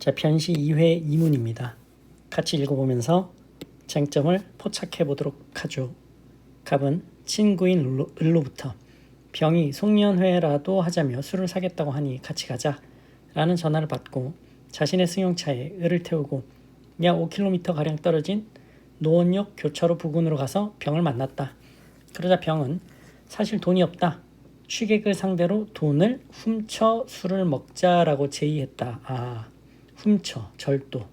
자, 변시 2회 2문입니다. 같이 읽어보면서 쟁점을 포착해 보도록 하죠. 갑은 친구인 을로부터 병이 송년회라도 하자며 술을 사겠다고 하니 같이 가자 라는 전화를 받고 자신의 승용차에 을을 태우고 약 5km가량 떨어진 노원역 교차로 부근으로 가서 병을 만났다. 그러자 병은 사실 돈이 없다. 취객을 상대로 돈을 훔쳐 술을 먹자라고 제의했다. 훔쳐, 절도.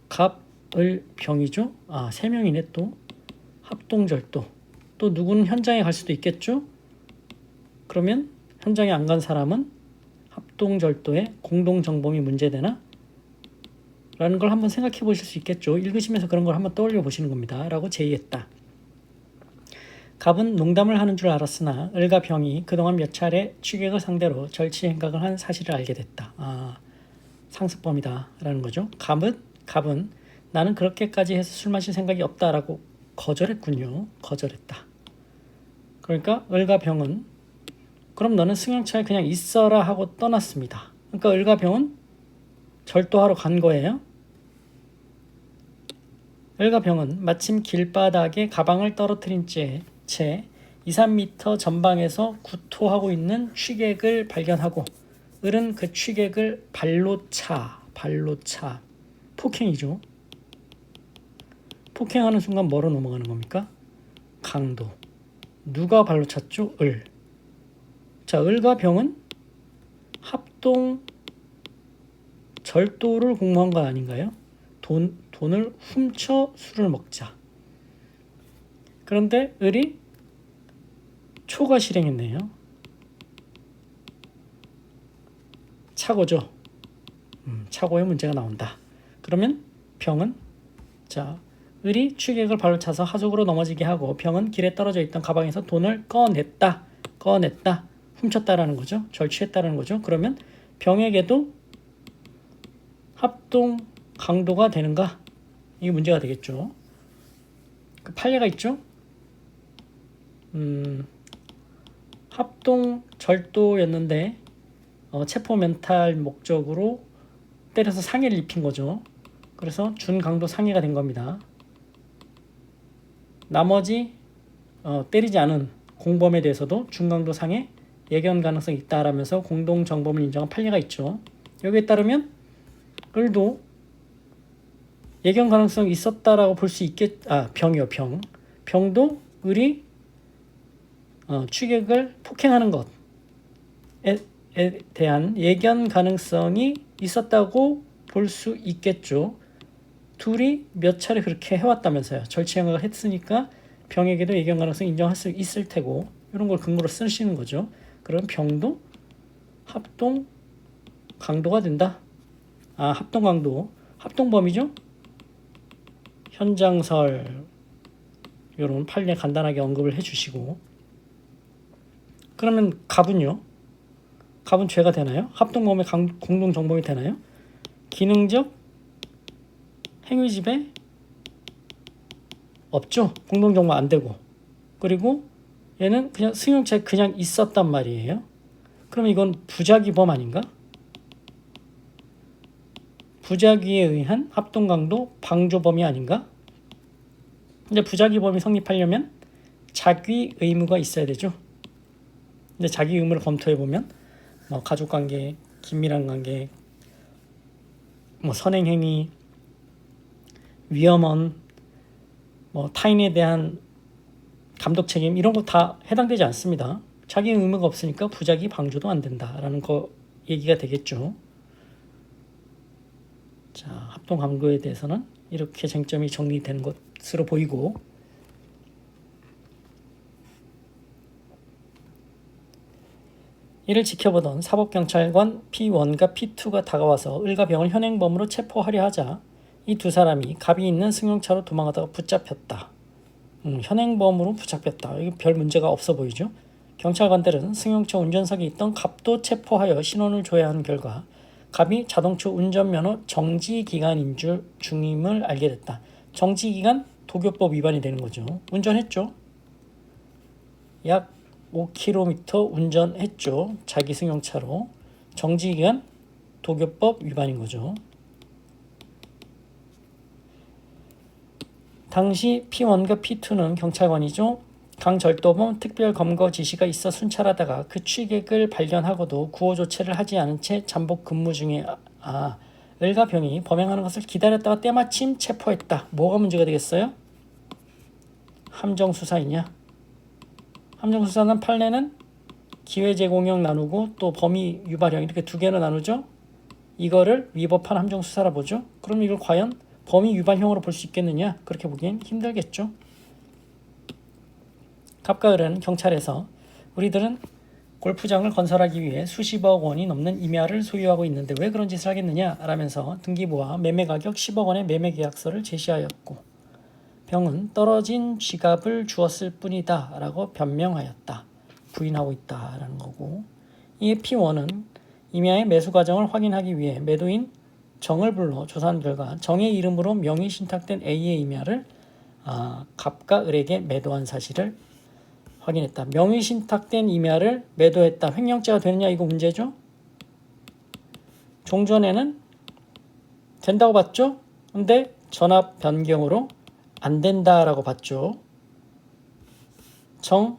갑, 을, 병이죠? 세 명이네 또. 합동절도. 또 누구는 현장에 갈 수도 있겠죠? 그러면 현장에 안 간 사람은 합동절도에 공동정범이 문제되나? 라는 걸 한번 생각해 보실 수 있겠죠. 읽으시면서 그런 걸 한번 떠올려 보시는 겁니다. 라고 제의했다. 갑은 농담을 하는 줄 알았으나 을과 병이 그동안 몇 차례 취객을 상대로 절취 행각을 한 사실을 알게 됐다. 상습범이다 라는 거죠. 갑은 나는 그렇게까지 해서 술 마실 생각이 없다라고 거절했군요. 거절했다. 그러니까 을과 병은 그럼 너는 승용차에 그냥 있어라 하고 떠났습니다. 그러니까 을과 병은 절도하러 간 거예요. 을과 병은 마침 길바닥에 가방을 떨어뜨린 채 2, 3m 전방에서 구토하고 있는 취객을 발견하고 을은 그 취객을 발로 차. 폭행이죠. 폭행하는 순간 뭐로 넘어가는 겁니까? 강도. 누가 발로 찼죠? 을. 자, 을과 병은 합동 절도를 공모한 거 아닌가요? 돈을 훔쳐 술을 먹자. 그런데 을이 초과 실행했네요. 착오죠. 착오에 문제가 나온다. 그러면 병은 을이 취객을 발로 차서 하속으로 넘어지게 하고 병은 길에 떨어져 있던 가방에서 돈을 꺼냈다. 훔쳤다라는 거죠. 절취했다라는 거죠. 그러면 병에게도 합동 강도가 되는가? 이게 문제가 되겠죠. 그 판례가 있죠. 합동 절도였는데 체포 면탈 목적으로 때려서 상해를 입힌 거죠. 그래서 준강도 상해가 된 겁니다. 나머지 때리지 않은 공범에 대해서도 준강도 상해 예견 가능성이 있다라면서 공동정범을 인정한 판례가 있죠. 여기에 따르면 을도 예견 가능성이 있었다라고 볼 수 병이요. 병도 을이 취객을 폭행하는 것에 대한 예견 가능성이 있었다고 볼 수 있겠죠. 둘이 몇 차례 그렇게 해왔다면서요. 절취 행각을 했으니까 병에게도 예견 가능성 인정할 수 있을 테고 이런 걸 근거로 쓰시는 거죠. 그럼 병도 합동 강도가 된다. 합동 강도, 합동범이죠. 현장설 이런 판례 간단하게 언급을 해주시고 그러면 갑은요? 갑은 죄가 되나요? 합동범의 공동정범이 되나요? 기능적 행위집에 없죠. 공동정범 안 되고 그리고 얘는 그냥 승용차에 그냥 있었단 말이에요. 그럼 이건 부작위범 아닌가? 부작위에 의한 합동강도 방조범이 아닌가? 근데 부작위범이 성립하려면 자기 의무가 있어야 되죠. 근데 자기 의무를 검토해보면 가족관계, 긴밀한 관계, 선행행위, 위험한 타인에 대한 감독 책임 이런 거 다 해당되지 않습니다. 자기 의무가 없으니까 부작위 방조도 안 된다라는 거 얘기가 되겠죠. 자, 합동 강도에 대해서는 이렇게 쟁점이 정리되는 것으로 보이고 이를 지켜보던 사법경찰관 P1과 P2가 다가와서 을과 병을 현행범으로 체포하려 하자 이 두 사람이 갑이 있는 승용차로 도망가다가 붙잡혔다. 현행범으로 붙잡혔다. 이거 별 문제가 없어 보이죠? 경찰관들은 승용차 운전석에 있던 갑도 체포하여 신원을 줘야 하는 결과 갑이 자동차 운전면허 정지기간인 중임을 알게 됐다. 정지기간 도교법 위반이 되는 거죠. 운전했죠. 약 5km 운전했죠. 자기 승용차로. 정지기간 도교법 위반인 거죠. 당시 P1과 P2는 경찰관이죠. 강절도범 특별 검거 지시가 있어 순찰하다가 그 취객을 발견하고도 구호 조치를 하지 않은 채 잠복 근무 중에 을과 병이 범행하는 것을 기다렸다가 때마침 체포했다. 뭐가 문제가 되겠어요? 함정수사이냐? 함정수사는 판례는 기회 제공형 나누고 또 범위 유발형 이렇게 두 개로 나누죠. 이거를 위법한 함정수사라 보죠. 그럼 이걸 과연 범위 위반형으로 볼 수 있겠느냐? 그렇게 보기엔 힘들겠죠. 갑과 을은 경찰에서 우리들은 골프장을 건설하기 위해 수십억 원이 넘는 임야를 소유하고 있는데 왜 그런 짓을 하겠느냐? 라면서 등기부와 매매 가격 10억 원의 매매 계약서를 제시하였고 병은 떨어진 쥐값을 주었을 뿐이다 라고 변명하였다. 부인하고 있다라는 거고, 이에 P1은 임야의 매수 과정을 확인하기 위해 매도인 정을 불러 조사한 결과 정의 이름으로 명의 신탁된 A의 임야를 갑과 을에게 매도한 사실을 확인했다. 명의 신탁된 임야를 매도했다. 횡령죄가 되느냐 이거 문제죠. 종전에는 된다고 봤죠. 근데 전압 변경으로 안 된다라고 봤죠. 정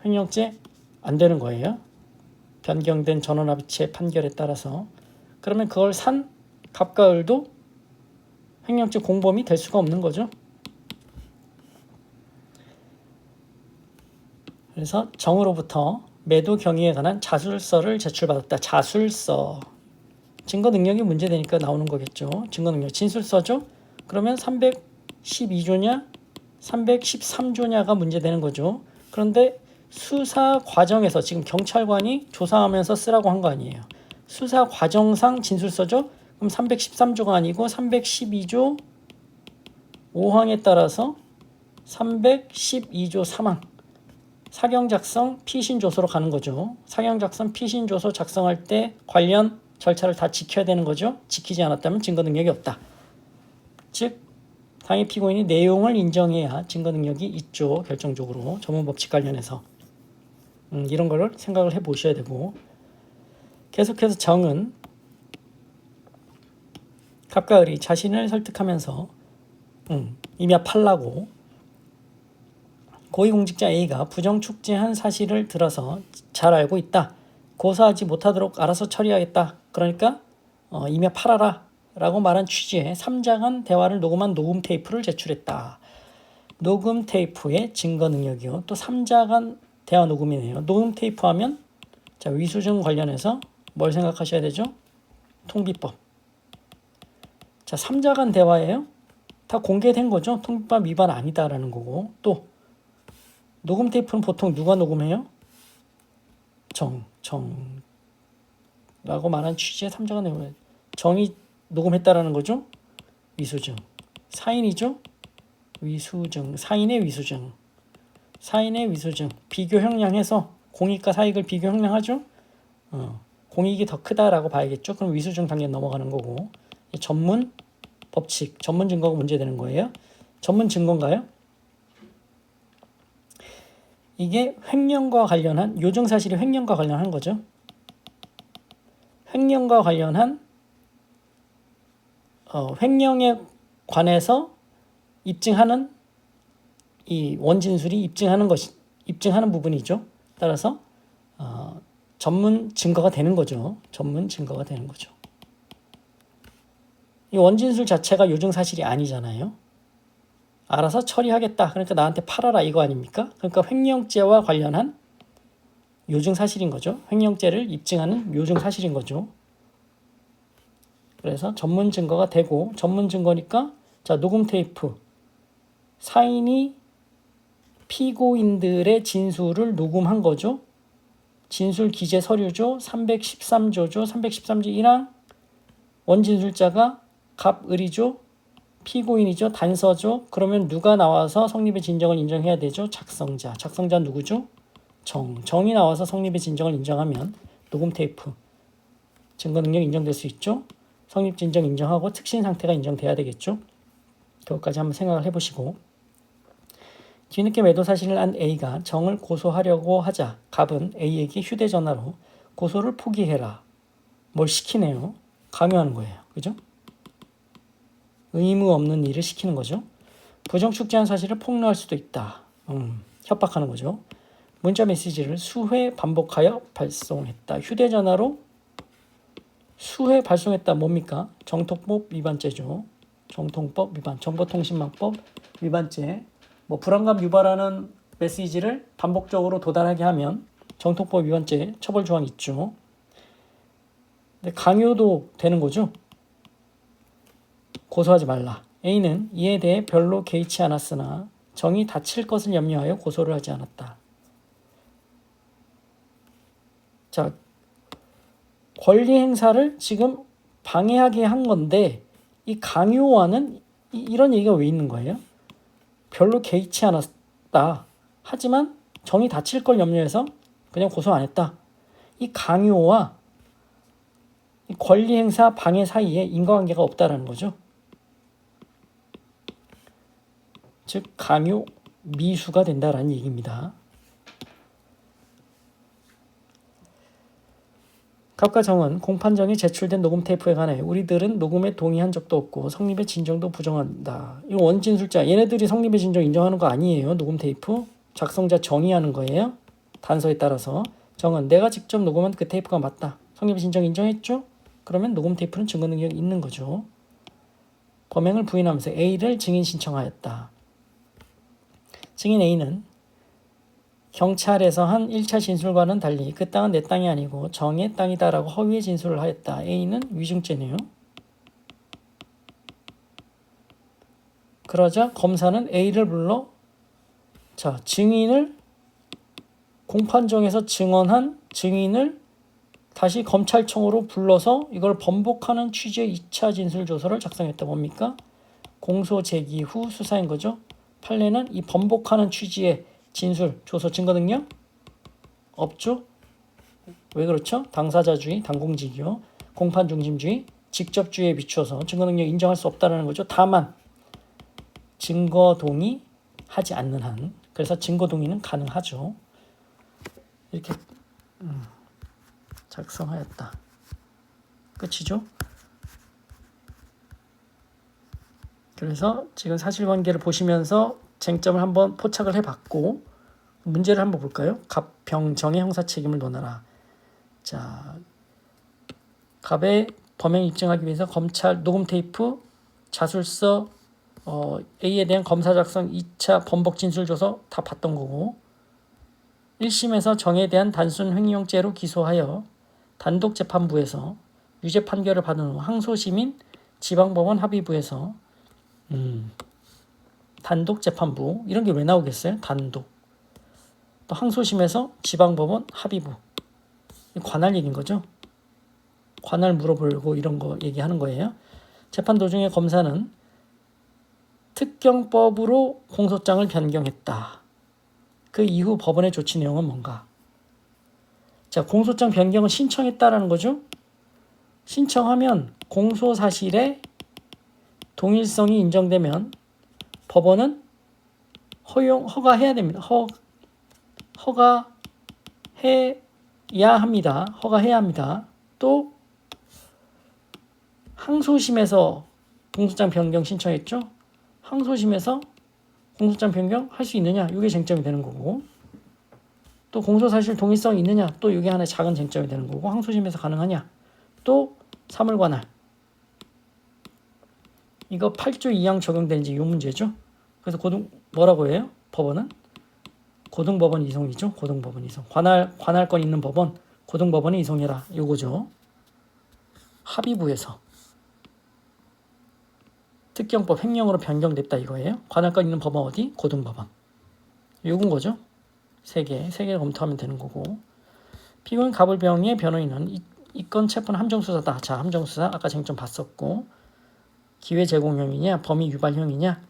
횡령죄 안 되는 거예요. 변경된 전원합의체 판결에 따라서. 그러면 그걸 산 갑과 을도 횡령죄 공범이 될 수가 없는 거죠. 그래서 정으로부터 매도 경위에 관한 자술서를 제출받았다. 자술서. 증거 능력이 문제되니까 나오는 거겠죠. 증거 능력. 진술서죠. 그러면 312조냐 313조냐가 문제되는 거죠. 그런데 수사 과정에서 지금 경찰관이 조사하면서 쓰라고 한 거 아니에요. 수사 과정상 진술서죠. 그럼 313조가 아니고 312조 5항에 따라서 312조 3항 사경 작성 피신 조서로 가는 거죠. 사경 작성 피신 조서 작성할 때 관련 절차를 다 지켜야 되는 거죠. 지키지 않았다면 증거 능력이 없다. 즉 당해 피고인이 내용을 인정해야 증거 능력이 있죠. 결정적으로 전문 법칙 관련해서 이런 걸 생각을 해보셔야 되고, 계속해서 정은 갑과 을이 자신을 설득하면서 임야 팔라고 고위공직자 A가 부정축제한 사실을 들어서 잘 알고 있다. 고소하지 못하도록 알아서 처리하겠다. 그러니까 임야 팔아라 라고 말한 취지의 3자간 대화를 녹음한 녹음 테이프를 제출했다. 녹음 테이프의 증거 능력이요. 또 3자간 대화 녹음이네요. 녹음 테이프 하면 자, 위수증 관련해서 뭘 생각하셔야 되죠? 통비법. 자, 3자간 대화예요. 다 공개된 거죠. 통비법 위반 아니다라는 거고. 또 녹음 테이프는 보통 누가 녹음해요? 라고 말한 취지의 3자간 대화. 정이 녹음했다라는 거죠. 위수증. 사인이죠. 위수증. 사인의 위수증. 사인의 위수증. 비교 형량해서 공익과 사익을 비교 형량하죠. 공익이 더 크다라고 봐야겠죠. 그럼 위수증 단계 넘어가는 거고. 전문 법칙, 전문 증거가 문제되는 거예요. 전문 증거인가요? 이게 횡령과 관련한 요증사실이 횡령과 관련한 거죠. 횡령과 관련한 횡령에 관해서 입증하는 이 원진술이 입증하는 부분이죠. 따라서 전문 증거가 되는 거죠. 전문 증거가 되는 거죠. 이 원진술 자체가 요증 사실이 아니잖아요. 알아서 처리하겠다. 그러니까 나한테 팔아라 이거 아닙니까? 그러니까 횡령죄와 관련한 요증 사실인 거죠. 횡령죄를 입증하는 요증 사실인 거죠. 그래서 전문 증거가 되고, 전문 증거니까 자, 녹음 테이프. 사인이 피고인들의 진술을 녹음한 거죠. 진술 기재 서류죠. 313조죠. 313조 1항. 원진술자가 갑을이죠. 피고인이죠. 단서죠. 그러면 누가 나와서 성립의 진정을 인정해야 되죠? 작성자. 작성자 누구죠? 정이 나와서 성립의 진정을 인정하면 녹음 테이프 증거 능력 인정될 수 있죠. 성립 진정 인정하고 특신 상태가 인정돼야 되겠죠. 그것까지 한번 생각을 해보시고, 뒤늦게 매도 사실을 안 A가 정을 고소하려고 하자 갑은 A에게 휴대전화로 고소를 포기해라. 뭘 시키네요. 강요하는 거예요. 그죠? 의무 없는 일을 시키는 거죠. 부정축제한 사실을 폭로할 수도 있다. 협박하는 거죠. 문자 메시지를 수회 반복하여 발송했다. 휴대전화로 수회 발송했다. 뭡니까? 정통법 위반죄죠. 정통법 위반, 정보통신망법 위반죄. 뭐 불안감 유발하는 메시지를 반복적으로 도달하게 하면 정통법 위반죄 처벌 조항이 있죠. 근데 강요도 되는 거죠. 고소하지 말라. A는 이에 대해 별로 개의치 않았으나 정이 다칠 것을 염려하여 고소를 하지 않았다. 자, 권리 행사를 지금 방해하게 한 건데 이 강요와는 이런 얘기가 왜 있는 거예요? 별로 개의치 않았다. 하지만 정이 다칠 걸 염려해서 그냥 고소 안 했다. 이 강요와 이 권리 행사 방해 사이에 인과관계가 없다라는 거죠. 즉 강요 미수가 된다라는 얘기입니다. 갑과 정은 공판정에 제출된 녹음 테이프에 관해 우리들은 녹음에 동의한 적도 없고 성립의 진정도 부정한다. 이 원진술자 얘네들이 성립의 진정 인정하는 거 아니에요. 녹음 테이프 작성자 정이 하는 거예요. 단서에 따라서 정은 내가 직접 녹음한 그 테이프가 맞다. 성립의 진정 인정했죠? 그러면 녹음 테이프는 증거 능력이 있는 거죠. 범행을 부인하면서 A를 증인 신청하였다. 증인 A는 경찰에서 한 1차 진술과는 달리 그 땅은 내 땅이 아니고 정의 땅이다라고 허위의 진술을 하였다. A는 위증죄네요. 그러자 검사는 A를 불러 증인을 공판정에서 증언한 증인을 다시 검찰청으로 불러서 이걸 번복하는 취지의 2차 진술조서를 작성했다. 뭡니까? 공소 제기 후 수사인 거죠. 판례는 이 번복하는 취지의 진술, 조서, 증거 능력 없죠? 왜 그렇죠? 당사자주의, 당공직이요. 공판 중심주의, 직접주의에 비추어서 증거 능력 인정할 수 없다는 거죠. 다만 증거 동의하지 않는 한, 그래서 증거 동의는 가능하죠. 이렇게 작성하였다. 끝이죠? 그래서 지금 사실관계를 보시면서 쟁점을 한번 포착을 해봤고 문제를 한번 볼까요? 갑, 병, 정의 형사 책임을 논하라. 자, 갑의 범행 입증하기 위해서 검찰 녹음 테이프, 자술서, A에 대한 검사 작성 2차 번복 진술조서 다 봤던 거고 1심에서 정에 대한 단순 횡령죄로 기소하여 단독재판부에서 유죄 판결을 받은 후 항소심인 지방법원 합의부에서 단독재판부 이런 게 왜 나오겠어요? 단독. 또 항소심에서 지방법원 합의부. 관할 얘기인 거죠. 관할 물어보고 이런 거 얘기하는 거예요. 재판 도중에 검사는 특경법으로 공소장을 변경했다. 그 이후 법원의 조치 내용은 뭔가? 자, 공소장 변경을 신청했다라는 거죠. 신청하면 공소사실의 동일성이 인정되면 법원은 허가해야 됩니다. 허가해야 합니다. 허가해야 합니다. 또 항소심에서 공소장 변경 신청했죠. 항소심에서 공소장 변경 할 수 있느냐? 이게 쟁점이 되는 거고 또 공소사실 동일성이 있느냐? 또 이게 하나의 작은 쟁점이 되는 거고 항소심에서 가능하냐? 또 사물관할 이거 8조 2항 적용되는지 이 문제죠. 그래서 뭐라고 해요? 법원은 고등법원 이송이죠. 고등법원 이송. 관할권 있는 법원 고등법원에 이송해라. 요거죠. 합의부에서 특경법 횡령으로 변경됐다 이거예요. 관할권 있는 법원 어디? 고등법원. 요건 거죠. 세 개 검토하면 되는 거고. 피고인 갑을병의 변호인은 이 건 체포는 함정수사다. 자, 함정수사 아까 쟁점 봤었고 기회 제공형이냐 범위 유발형이냐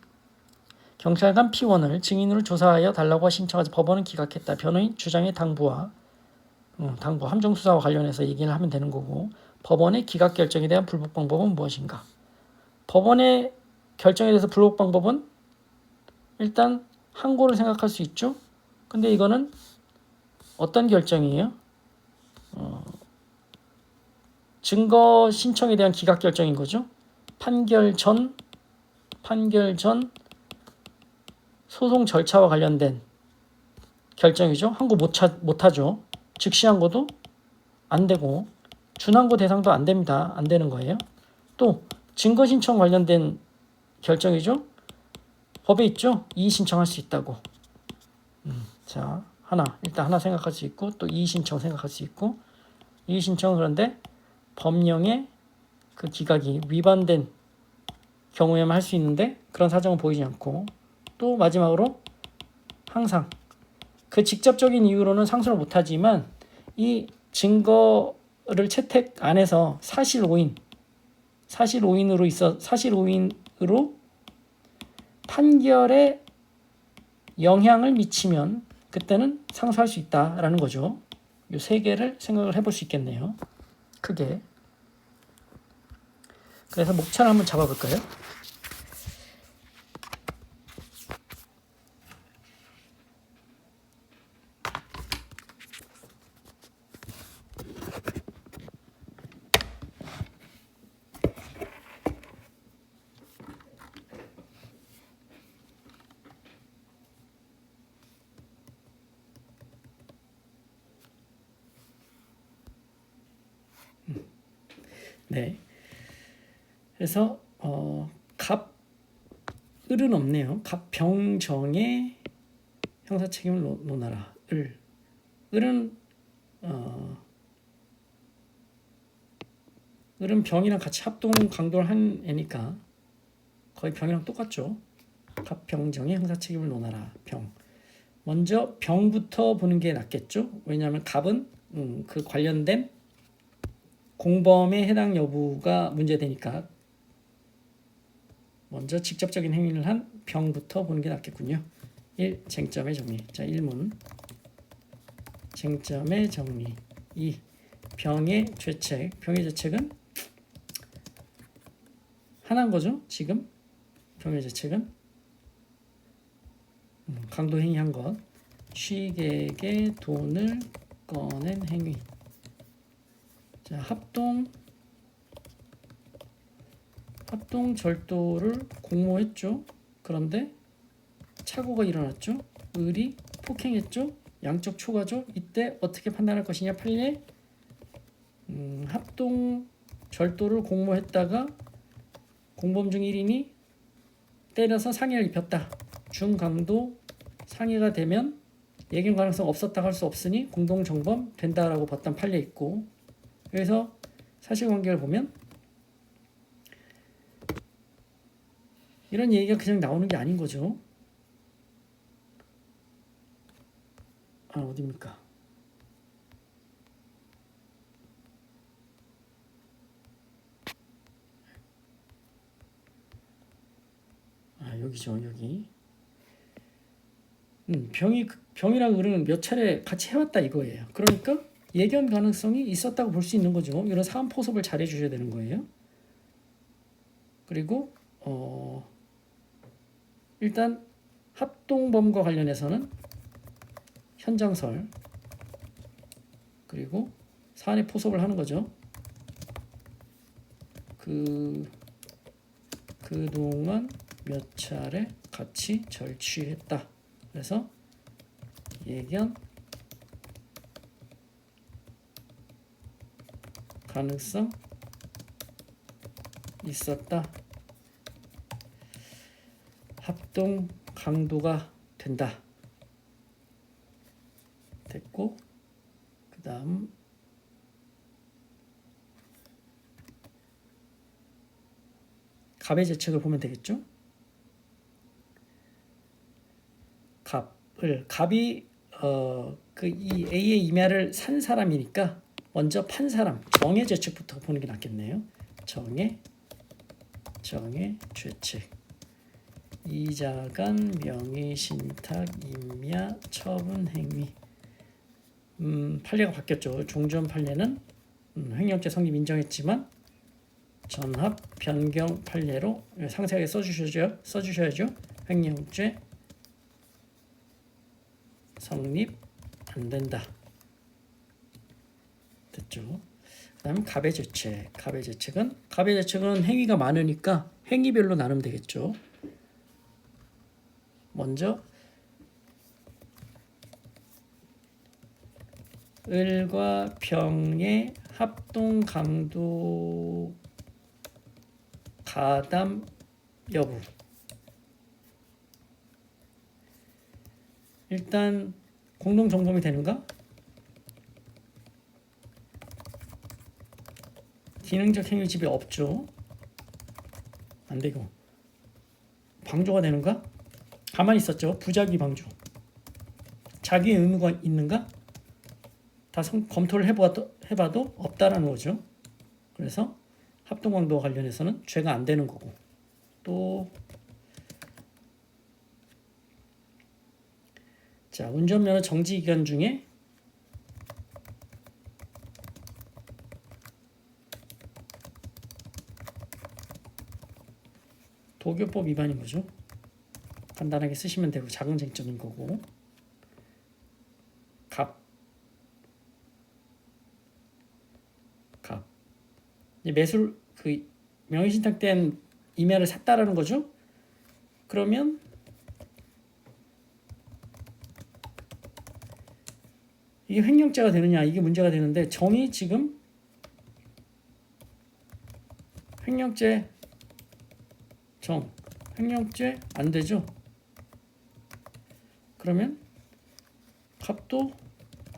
경찰관 피원을 증인으로 조사하여 달라고 신청하자 법원은 기각했다. 변호인 주장의 당부 함정수사와 관련해서 얘기를 하면 되는 거고 법원의 기각 결정에 대한 불복 방법은 무엇인가? 법원의 결정에 대해서 불복 방법은 일단 항고를 생각할 수 있죠. 근데 이거는 어떤 결정이에요? 증거 신청에 대한 기각 결정인 거죠. 판결 전 소송 절차와 관련된 결정이죠. 항고 못하죠. 즉시 항고도 안 되고 준항고 대상도 안 됩니다. 안 되는 거예요. 또 증거 신청 관련된 결정이죠. 법에 있죠. 이의 신청할 수 있다고. 자, 일단 하나 생각할 수 있고 또 이의 신청 생각할 수 있고 이의 신청은 그런데 법령의 그 기각이 위반된 경우에만 할 수 있는데 그런 사정은 보이지 않고 또 마지막으로 항상 그 직접적인 이유로는 상诉를 못하지만 이 증거를 채택 안에서 사실 오인으로 판결에 영향을 미치면 그때는 상訴할 수 있다라는 거죠. 이 세 개를 생각을 해볼 수 있겠네요. 크게. 그래서 목차를 한번 잡아볼까요? 네. 그래서 을은 없네요. 갑병정의 형사 책임을 논하라. 을은 병이랑 같이 합동 강도를 한 애니까 거의 병이랑 똑같죠. 갑병정의 형사 책임을 논하라. 병. 먼저 병부터 보는 게 낫겠죠. 왜냐하면 갑은 그 관련된 공범의 해당 여부가 문제되니까 먼저 직접적인 행위를 한 병부터 보는 게 낫겠군요. 1. 쟁점의 정리. 자, 1문. 쟁점의 정리. 2. 병의 죄책. 병의 죄책은 하나인 거죠. 지금 병의 죄책은 강도 행위한 것. 취객의 돈을 꺼낸 행위. 자, 합동 절도를 공모했죠. 그런데 착오가 일어났죠. 을이 폭행했죠. 양적 초과죠. 이때 어떻게 판단할 것이냐. 판례 합동 절도를 공모했다가 공범 중 1인이 때려서 상해를 입혔다. 중강도 상해가 되면 예견 가능성 없었다고 할 수 없으니 공동정범 된다라고 봤던 판례 있고, 그래서 사실관계를 보면 이런 얘기가 그냥 나오는 게 아닌 거죠. 어디입니까? 여기죠. 여기. 병이랑 을은 몇 차례 같이 해왔다 이거예요. 그러니까 예견 가능성이 있었다고 볼 수 있는 거죠. 이런 사안 포섭을 잘 해주셔야 되는 거예요. 그리고 일단 합동범과 관련해서는 현장설 그리고 사안의 포섭을 하는 거죠. 그동안 몇 차례 같이 절취했다. 그래서 예견 가능성 있었다. 합동 강도가 된다. 됐고, 그 다음 갑의 죄책을 보면 되겠죠. 갑이 이 A의 임야를 산 사람이니까 먼저 판 사람 정의 죄책부터 보는 게 낫겠네요. 정의 죄책. 이자간 명의신탁 임야 처분 행위. 판례가 바뀌었죠. 종전 판례는 횡령죄 성립 인정했지만 전합 변경 판례로 상세하게 써주셔야죠. 횡령죄 성립 안 된다. 됐죠. 그다음 가배제책. 가배제책은 행위가 많으니까 행위별로 나누면 되겠죠. 먼저 을과 병의 합동 강도 가담 여부. 일단 공동 정범이 되는가? 기능적 행위 집이 없죠. 안 되고. 방조가 되는가? 가만히 있었죠. 부작위 방조. 자기의 의무가 있는가? 다 검토를 해봐도 없다라는 거죠. 그래서 합동강도와 관련해서는 죄가 안 되는 거고. 또 자, 운전면허 정지 기간 중에 도교법 위반인 거죠. 간단하게 쓰시면 되고 작은 쟁점인 거고. 갑. 매술 그 명의신탁된 임야를 샀다라는 거죠. 그러면 이게 횡령죄가 되느냐 이게 문제가 되는데 정의 지금 횡령죄 횡령죄 안 되죠. 그러면 갑도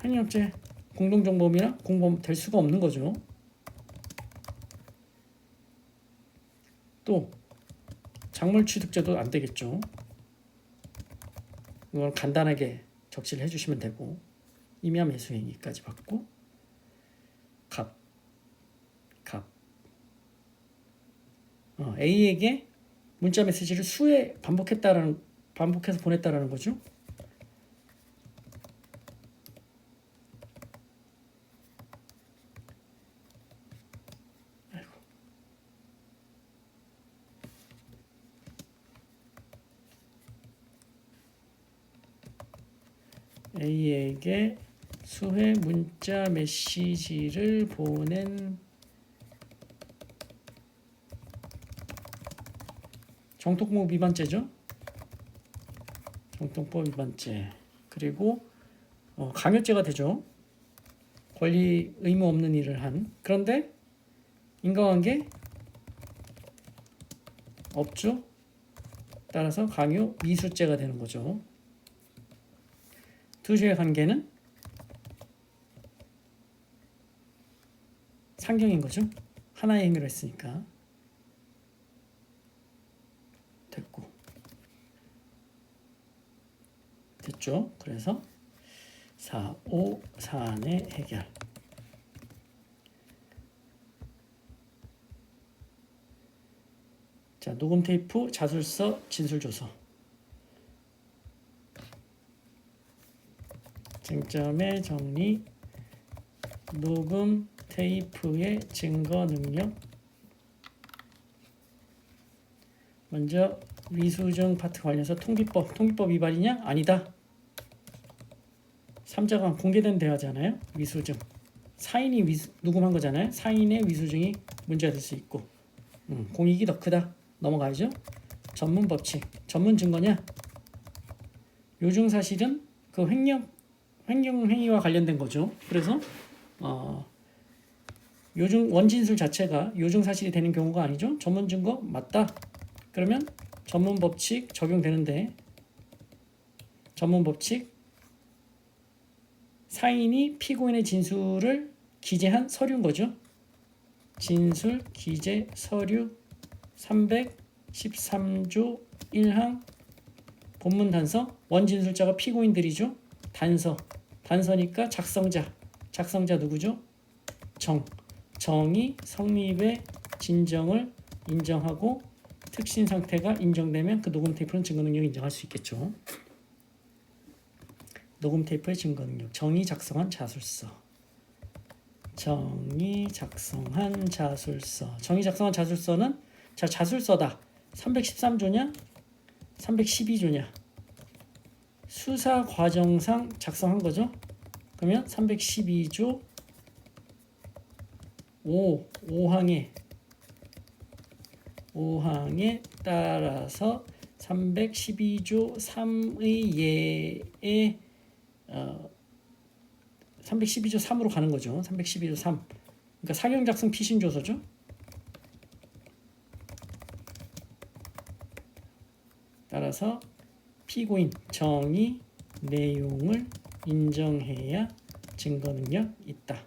횡령죄 공동정범이나 공범 될 수가 없는 거죠. 또 작물취득죄도 안 되겠죠. 이건 간단하게 적시를 해주시면 되고 임야 매수행위까지 받고 갑 A에게 문자 메시지를 수회 반복해서 보냈다라는 거죠. A에게 수회 문자 메시지를 보낸 정통법 위반죄죠. 정통법 위반죄. 그리고 강요죄가 되죠. 권리 의무 없는 일을 한. 그런데 인과관계 없죠. 따라서 강요 미수죄가 되는 거죠. 두 죄의 관계는 상경인 거죠. 하나의 행위를 했으니까. 됐죠. 그래서 4, 5 사안의 해결. 자, 녹음 테이프, 자술서, 진술조서. 쟁점의 정리, 녹음 테이프의 증거 능력. 먼저 위수증 파트 관련해서 통기법 위반이냐? 아니다. 3자가 공개된 대화잖아요. 위수증. 사인이 녹음한 거잖아요. 사인의 위수증이 문제가 될 수 있고. 공익이 더 크다. 넘어가야죠. 전문 법칙. 전문 증거냐? 요중 사실은 그 횡령 행위와 관련된 거죠. 그래서 요중 원진술 자체가 요중 사실이 되는 경우가 아니죠. 전문 증거 맞다. 그러면 전문 법칙 적용되는데 전문 법칙 사인이 피고인의 진술을 기재한 서류인 거죠. 진술 기재 서류 313조 1항 본문 단서 원진술자가 피고인들이죠. 단서니까 작성자 누구죠? 정이 성립의 진정을 인정하고 특신 상태가 인정되면 그 녹음 테이프는 증거 능력을 인정할 수 있겠죠. 녹음 테이프의 증거 능력. 정이 작성한 자술서. 정이 작성한 자술서는 자, 자술서다. 313조냐? 312조냐? 수사 과정상 작성한 거죠. 그러면 312조 5항에 따라서 312조 3의 예에 312조 3으로 가는 거죠. 312조 3. 그러니까 사경 작성 피신 조서죠. 따라서 피고인 정의 내용을 인정해야 증거 능력 있다.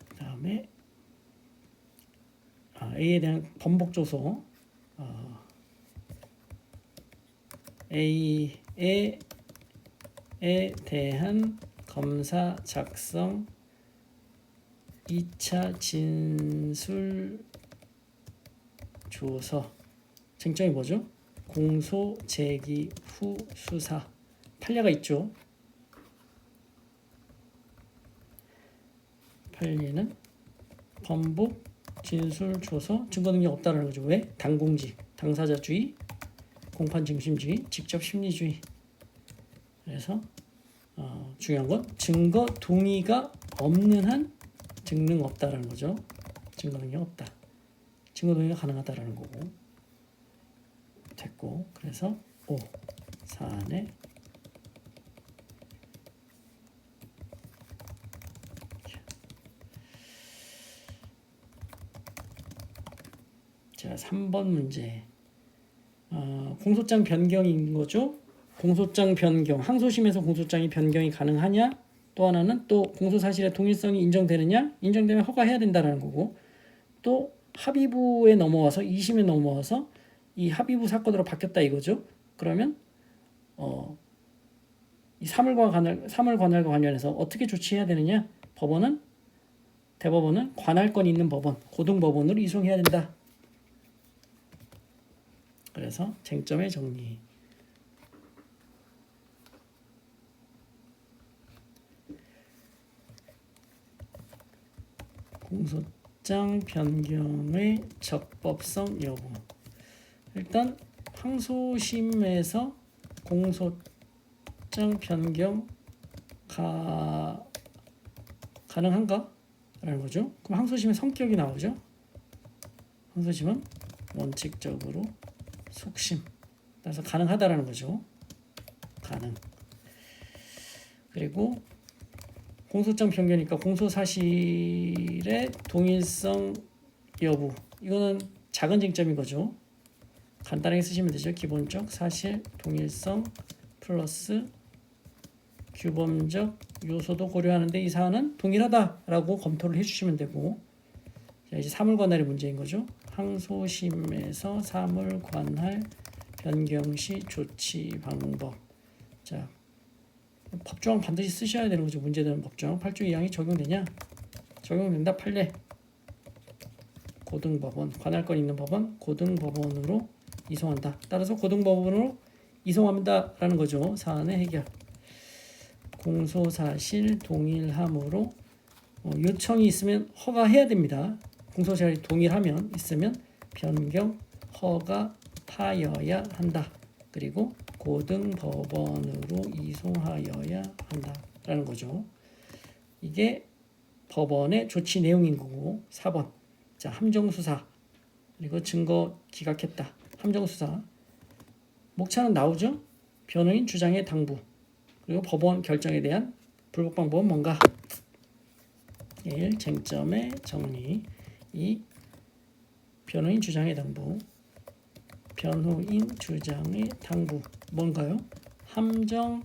그다음에 A에 대한 번복 조서. A에 대한 검사 작성 2차 진술 조서. 쟁점이 뭐죠? 공소 제기 후 수사. 판례가 있죠. 판례는 번복 진술 조서 증거 능력 없다라는 거죠. 왜? 당공직, 당사자주의, 공판 중심주의, 직접 심리주의. 그래서 중요한 건 증거 동의가 없는 한 증능 없다라는 거죠. 증거 능력 없다. 증거 동의가 가능하다라는 거고. 됐고, 그래서 사안에 자 3번 문제. 공소장 변경인 거죠. 공소장 변경, 항소심에서 공소장이 변경이 가능하냐? 또 하나는 또 공소사실의 동일성이 인정되느냐? 인정되면 허가해야 된다는 거고, 또 합의부에 넘어와서 2심에 넘어와서 이 합의부 사건으로 바뀌었다 이거죠. 그러면 이 사물관할과 관련해서 어떻게 조치해야 되느냐? 대법원은 관할권 있는 법원, 고등법원으로 이송해야 된다. 그래서 쟁점의 정리. 공소장 변경의 적법성 여부. 일단 항소심에서 공소장 변경 가능한가? 라는 거죠. 그럼 항소심의 성격이 나오죠. 항소심은 원칙적으로 속심. 따라서 가능하다라는 거죠. 가능. 그리고 공소장 변경이니까 공소사실의 동일성 여부. 이거는 작은 쟁점인 거죠. 간단하게 쓰시면 되죠. 기본적 사실 동일성 플러스 규범적 요소도 고려하는데 이 사안은 동일하다라고 검토를 해주시면 되고, 자, 이제 사물관할의 문제인 거죠. 항소심에서 사물관할 변경 시 조치 방법. 자, 법조항 반드시 쓰셔야 되는 거죠. 문제되는 법조항 8조 2항이 적용되냐? 적용된다. 판례. 고등법원, 관할권 있는 법원, 고등법원으로 이송한다. 따라서 고등법원으로 이송합니다라는 거죠. 사안의 해결. 공소사실 동일함으로 요청이 있으면 허가해야 됩니다. 공소사실이 동일하면 있으면 변경 허가하여야 한다. 그리고 고등법원으로 이송하여야 한다라는 거죠. 이게 법원의 조치 내용인 거고. 4번. 자, 함정수사. 그리고 증거 기각했다. 함정수사. 목차는 나오죠. 변호인 주장의 당부. 그리고 법원 결정에 대한 불복 방법은 뭔가? 1. 쟁점의 정리. 2. 변호인 주장의 당부. 변호인 주장의 당부. 뭔가요? 함정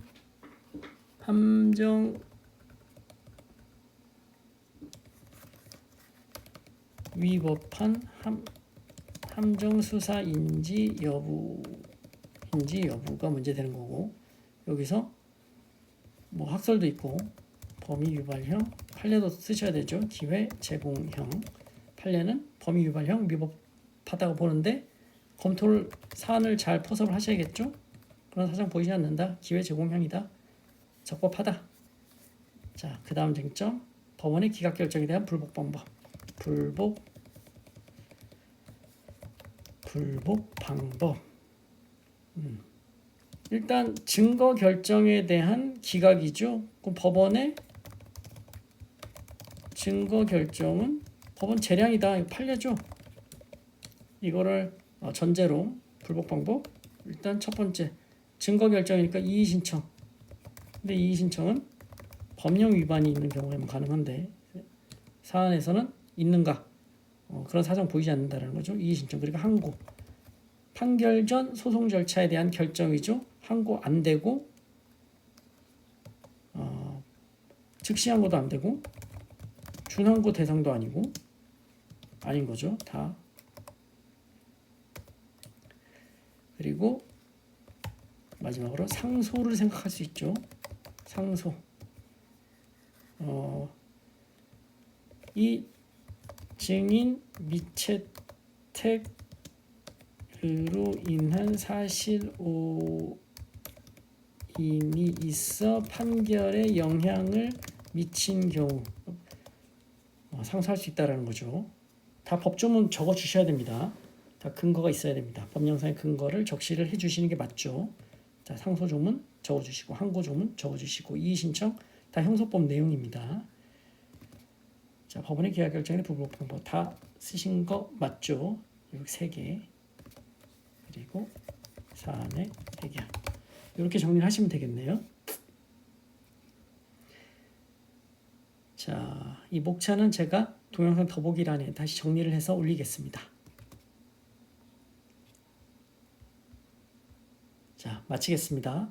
위법한 함정수사인지 여부가 문제되는 거고, 여기서 뭐 학설도 있고 범위 유발형, 판례도 쓰셔야 되죠. 기회 제공형. 판례는 범위 유발형 위법하다고 보는데 검토를 사안을 잘 포섭을 하셔야겠죠. 그런 사정 보이지 않는다. 기회 제공형이다. 적법하다. 자, 그 다음 쟁점. 법원의 기각 결정에 대한 불복 방법. 불복 방법. 일단 증거 결정에 대한 기각이죠. 그럼 법원의 증거 결정은 법원 재량이다. 이거 판례죠. 이거를 전제로 불복 방법. 일단 첫 번째 증거 결정이니까 이의 신청. 근데 이의 신청은 법령 위반이 있는 경우에만 가능한데 사안에서는 있는가? 그런 사정 보이지 않는다라는 거죠. 이의 신청. 그리고 항고. 판결 전 소송 절차에 대한 결정 위조. 항고 안 되고 즉시 항고도 안 되고 준항고 대상도 아니고 아닌 거죠. 다. 그리고 마지막으로 상소를 생각할 수 있죠. 상소. 이 증인 미채택으로 인한 사실 오인이 있어 판결에 영향을 미친 경우 상소할 수 있다라는 거죠. 다 법조문 적어 주셔야 됩니다. 다 근거가 있어야 됩니다. 법령상의 근거를 적시를 해주시는 게 맞죠. 자, 상소조문 적어주시고 항고조문 적어주시고 이의신청 다 형사법 내용입니다. 자, 법원의 기각 결정의 불복 방법 다 쓰신 거 맞죠? 여기 3개 그리고 사안의 해결 이렇게 정리를 하시면 되겠네요. 자, 이 목차는 제가 동영상 더보기란에 다시 정리를 해서 올리겠습니다. 자, 마치겠습니다.